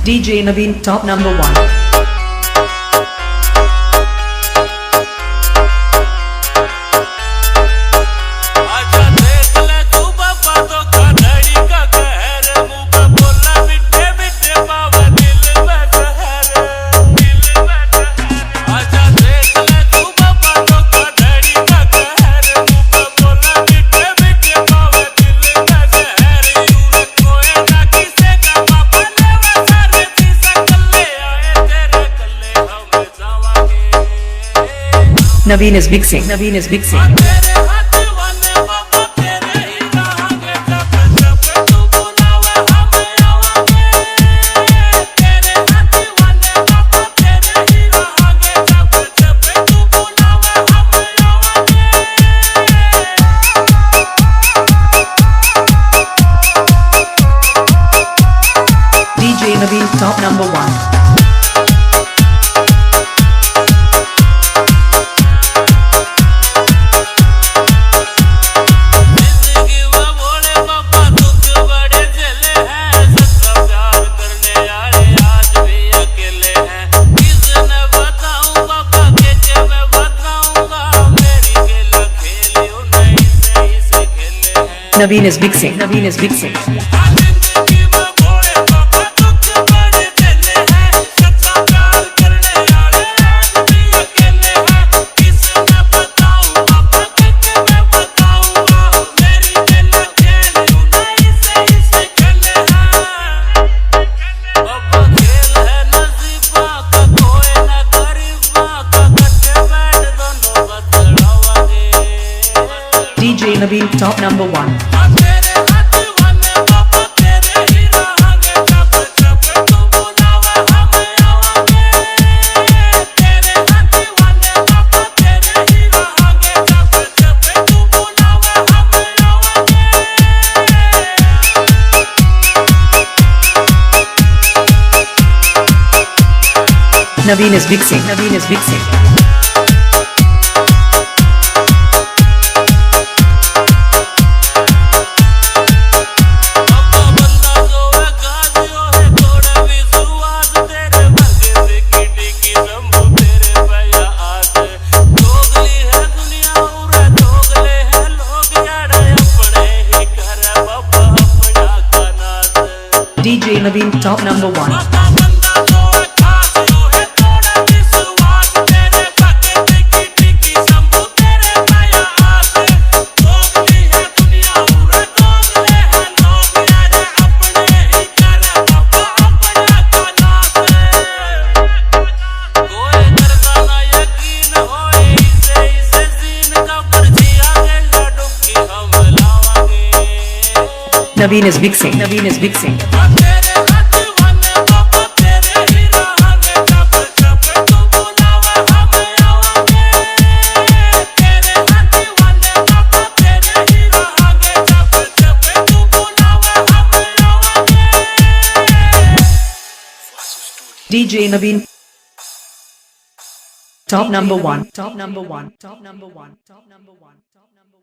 DJ Naveen, top number 1. Naveen is mixing. Naveen is mixing. DJ Naveen, top number 1. Naveen is mixing. Naveen is mixing. DJ Naveen, top number 1. Naveen is mixing. Naveen is mixing. DJ Naveen, top number 1. Naveen is mixing. Naveen is mixing. DJ Naveen, top number 1. Top number 1. Top number 1. Top number 1. Top number 1.